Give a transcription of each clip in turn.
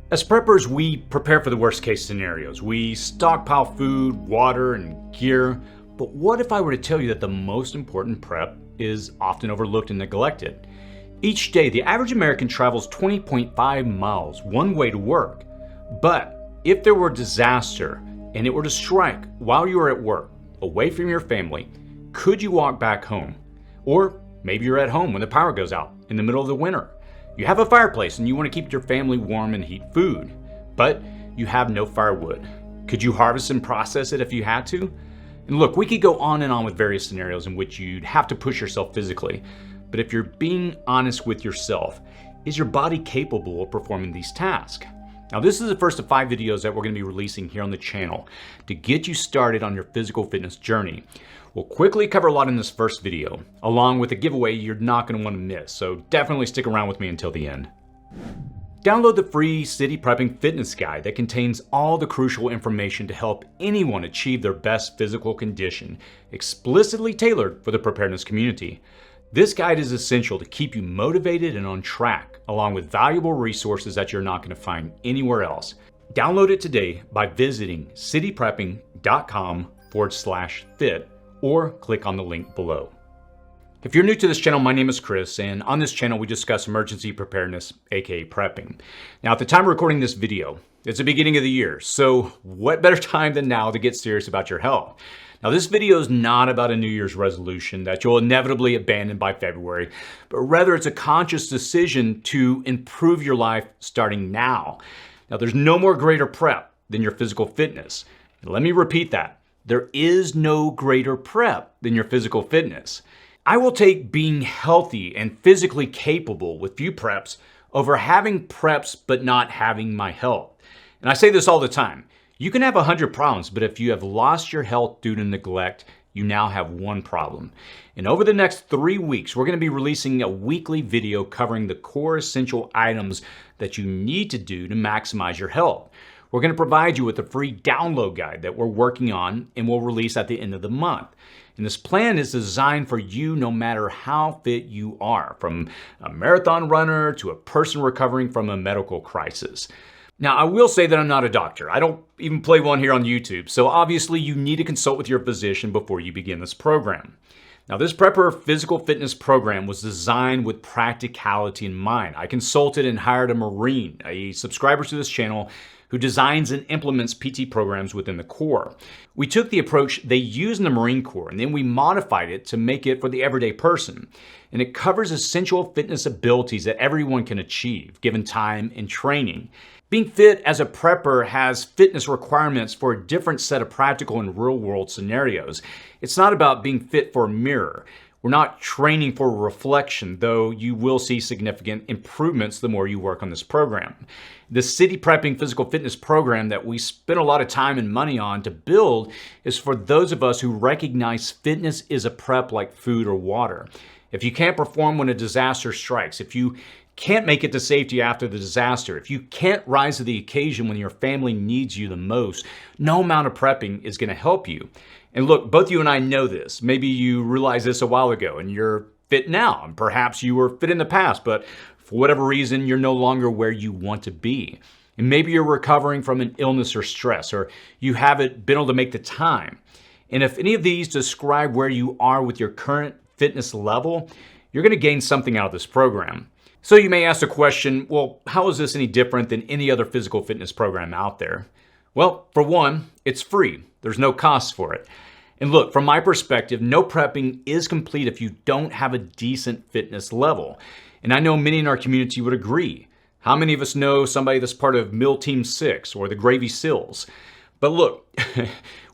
As preppers, we prepare for the worst case scenarios. We stockpile food, water, and gear. But what if I were to tell you that the most important prep is often overlooked and neglected? Each day, the average American travels 20.5 miles one way to work. But if there were a disaster and it were to strike while you were at work, away from your family, could you walk back home? Or maybe you're at home when the power goes out in the middle of the winter. You have a fireplace and you want to keep your family warm and heat food, but you have no firewood. Could you harvest and process it if you had to? And look, we could go on and on with various scenarios in which you'd have to push yourself physically. But if you're being honest with yourself, is your body capable of performing these tasks? Now, this is the first of 5 videos that we're going to be releasing here on the channel to get you started on your physical fitness journey. We'll quickly cover a lot in this first video, along with a giveaway you're not going to want to miss, so definitely stick around with me until the end. Download the free City Prepping Fitness Guide that contains all the crucial information to help anyone achieve their best physical condition, explicitly tailored for the preparedness community. This guide is essential to keep you motivated and on track, along with valuable resources that you're not going to find anywhere else. Download it today by visiting cityprepping.com/fit or click on the link below. If you're new to this channel, my name is Chris, and on this channel we discuss emergency preparedness, aka prepping. Now, at the time of recording this video, it's the beginning of the year, so what better time than now to get serious about your health? Now, this video is not about a New Year's resolution that you'll inevitably abandon by February, but rather it's a conscious decision to improve your life starting now. Now, there's no more greater prep than your physical fitness. And let me repeat that. There is no greater prep than your physical fitness. I will take being healthy and physically capable with few preps over having preps but not having my health. And I say this all the time. You can have 100 problems, but if you have lost your health due to neglect, you now have one problem. And over the next 3 weeks, we're going to be releasing a weekly video covering the core essential items that you need to do to maximize your health. We're going to provide you with a free download guide that we're working on and will release at the end of the month. And this plan is designed for you no matter how fit you are, from a marathon runner to a person recovering from a medical crisis. Now, I will say that I'm not a doctor. I don't even play one here on YouTube, so obviously you need to consult with your physician before you begin this program. Now, this Prepper Physical Fitness program was designed with practicality in mind. I consulted and hired a Marine, a subscriber to this channel, who designs and implements PT programs within the Corps. We took the approach they use in the Marine Corps, and then we modified it to make it for the everyday person. And it covers essential fitness abilities that everyone can achieve, given time and training. Being fit as a prepper has fitness requirements for a different set of practical and real-world scenarios. It's not about being fit for a mirror. We're not training for reflection, though you will see significant improvements the more you work on this program. The City Prepping Physical Fitness program that we spent a lot of time and money on to build is for those of us who recognize fitness is a prep like food or water. If you can't perform when a disaster strikes, if you can't make it to safety after the disaster, if you can't rise to the occasion when your family needs you the most, no amount of prepping is going to help you. And look, both you and I know this. Maybe you realized this a while ago and you're fit now, and perhaps you were fit in the past, but for whatever reason, you're no longer where you want to be. And maybe you're recovering from an illness or stress, or you haven't been able to make the time. And if any of these describe where you are with your current fitness level, you're going to gain something out of this program. So you may ask the question, well, how is this any different than any other physical fitness program out there? Well, for one, it's free. There's no cost for it. And look, from my perspective, no prepping is complete if you don't have a decent fitness level. And I know many in our community would agree. How many of us know somebody that's part of MIL Team 6 or the Gravy Sills? But look,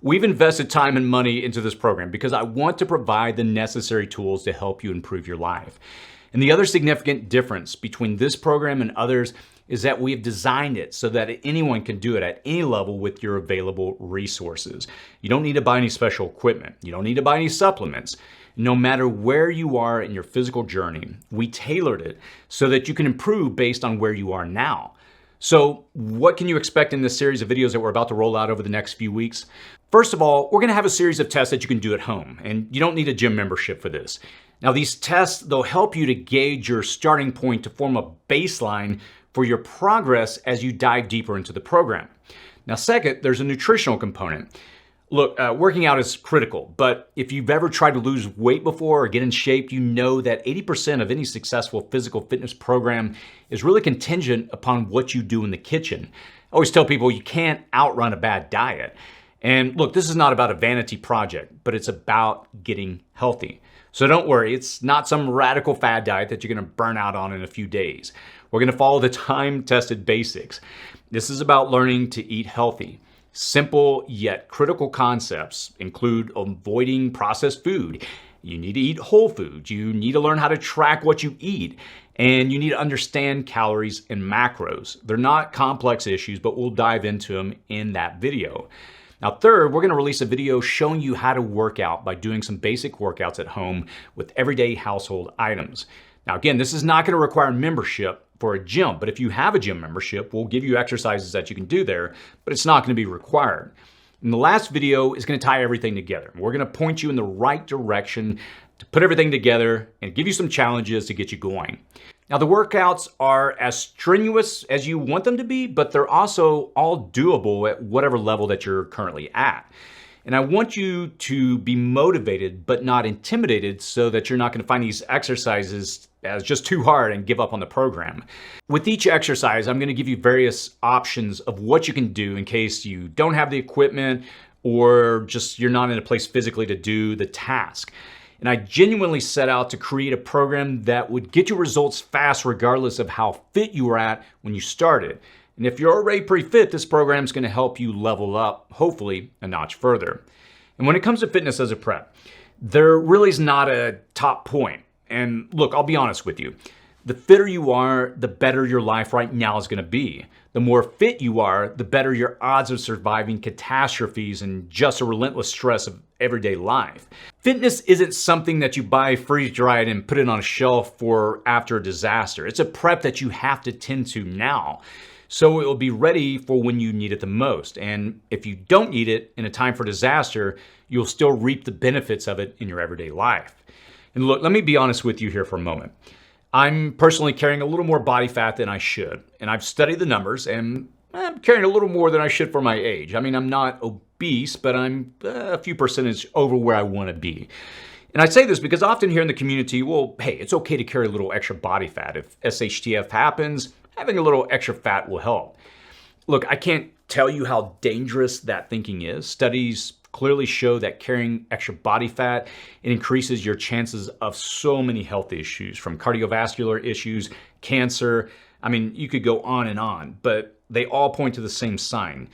we've invested time and money into this program because I want to provide the necessary tools to help you improve your life. And the other significant difference between this program and others is that we have designed it so that anyone can do it at any level with your available resources. You don't need to buy any special equipment. You don't need to buy any supplements. No matter where you are in your physical journey, we tailored it so that you can improve based on where you are now. So what can you expect in this series of videos that we're about to roll out over the next few weeks? First of all, we're going to have a series of tests that you can do at home, and you don't need a gym membership for this. Now, these tests, they'll help you to gauge your starting point to form a baseline for your progress as you dive deeper into the program. Now, second, there's a nutritional component. Look, working out is critical, but if you've ever tried to lose weight before or get in shape, you know that 80% of any successful physical fitness program is really contingent upon what you do in the kitchen. I always tell people you can't outrun a bad diet. And look, this is not about a vanity project, but it's about getting healthy. So don't worry, it's not some radical fad diet that you're gonna burn out on in a few days. We're gonna follow the time-tested basics. This is about learning to eat healthy. Simple yet critical concepts include avoiding processed food. You need to eat whole foods. You need to learn how to track what you eat. And you need to understand calories and macros. They're not complex issues, but we'll dive into them in that video. Now, third, we're gonna release a video showing you how to work out by doing some basic workouts at home with everyday household items. Now, again, this is not gonna require membership for a gym, but if you have a gym membership, we'll give you exercises that you can do there, but it's not gonna be required. And the last video is gonna tie everything together. We're gonna point you in the right direction to put everything together and give you some challenges to get you going. Now, the workouts are as strenuous as you want them to be, but they're also all doable at whatever level that you're currently at. And I want you to be motivated, but not intimidated, so that you're not gonna find these exercises as just too hard and give up on the program. With each exercise, I'm gonna give you various options of what you can do in case you don't have the equipment or just you're not in a place physically to do the task. And I genuinely set out to create a program that would get you results fast regardless of how fit you were at when you started. And if you're already pretty fit, this program is going to help you level up, hopefully, a notch further. And when it comes to fitness as a prep, there really is not a top point. And look, I'll be honest with you. The fitter you are, the better your life right now is going to be. The more fit you are, the better your odds of surviving catastrophes and just a relentless stress of everyday life. Fitness isn't something that you buy freeze-dried and put it on a shelf for after a disaster. It's a prep that you have to tend to now, so it will be ready for when you need it the most. And if you don't need it in a time for disaster, you'll still reap the benefits of it in your everyday life. And look, let me be honest with you here for a moment. I'm personally carrying a little more body fat than I should, and I've studied the numbers, and I'm carrying a little more than I should for my age. I mean, I'm not obese, but I'm a few percentage over where I want to be. And I say this because often here in the community, well, hey, it's okay to carry a little extra body fat. If shtf happens, having a little extra fat will help. Look, I can't tell you how dangerous that thinking is. Studies clearly show that carrying extra body fat, it increases your chances of so many health issues, from cardiovascular issues, cancer. I mean, you could go on, but they all point to the same sign.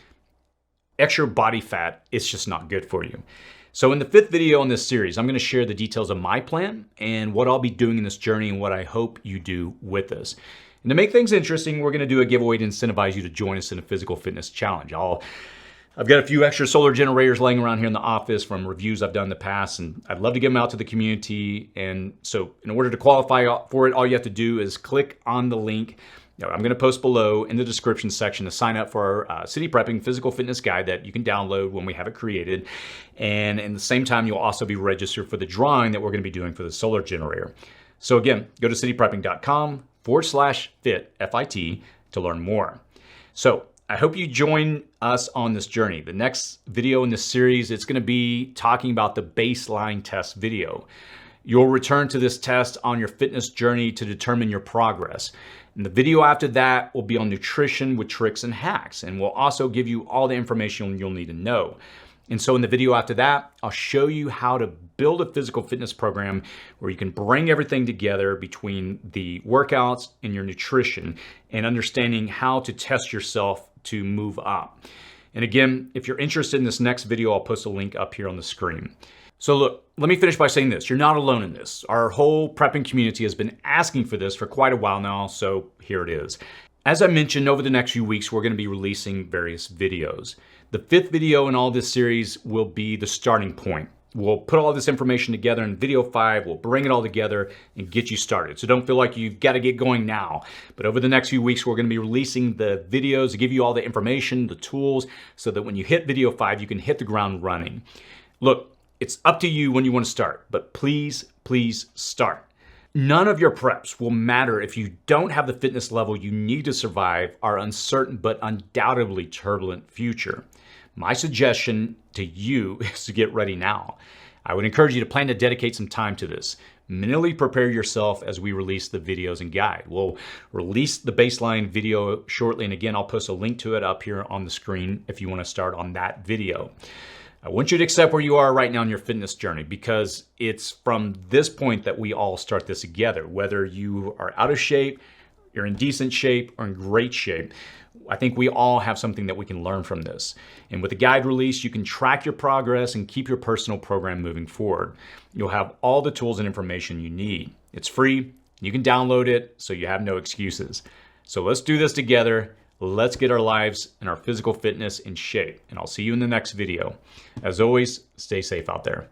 Extra body fat, it's just not good for you. So in the 5th video in this series, I'm gonna share the details of my plan and what I'll be doing in this journey and what I hope you do with us. And to make things interesting, we're gonna do a giveaway to incentivize you to join us in a physical fitness challenge. I've got a few extra solar generators laying around here in the office from reviews I've done in the past, and I'd love to get them out to the community. And so in order to qualify for it, all you have to do is click on the link I'm going to post below in the description section to sign up for our City Prepping Physical Fitness Guide that you can download when we have it created. And in the same time, you'll also be registered for the drawing that we're going to be doing for the solar generator. So again, go to cityprepping.com/fit, F-I-T, to learn more. So I hope you join us on this journey. The next video in this series, it's going to be talking about the baseline test video. You'll return to this test on your fitness journey to determine your progress. And the video after that will be on nutrition with tricks and hacks, and we'll also give you all the information you'll need to know. And so in the video after that, I'll show you how to build a physical fitness program where you can bring everything together between the workouts and your nutrition and understanding how to test yourself to move up. And again, if you're interested in this next video, I'll post a link up here on the screen. So look, let me finish by saying this. You're not alone in this. Our whole prepping community has been asking for this for quite a while now, so here it is. As I mentioned, over the next few weeks, we're going to be releasing various videos. The 5th video in all this series will be the starting point. We'll put all this information together in video 5, we'll bring it all together and get you started. So don't feel like you've got to get going now. But over the next few weeks, we're going to be releasing the videos to give you all the information, the tools, so that when you hit video 5, you can hit the ground running. Look, it's up to you when you want to start, but please, please start. None of your preps will matter if you don't have the fitness level you need to survive our uncertain but undoubtedly turbulent future. My suggestion to you is to get ready now. I would encourage you to plan to dedicate some time to this. Mentally prepare yourself as we release the videos and guide. We'll release the baseline video shortly, and again, I'll post a link to it up here on the screen if you want to start on that video. I want you to accept where you are right now in your fitness journey, because it's from this point that we all start this together. Whether you are out of shape, you're in decent shape, or in great shape, I think we all have something that we can learn from this. And with the guide release, you can track your progress and keep your personal program moving forward. You'll have all the tools and information you need. It's free. You can download it, so you have no excuses. So let's do this together. Let's get our lives and our physical fitness in shape. And I'll see you in the next video. As always, stay safe out there.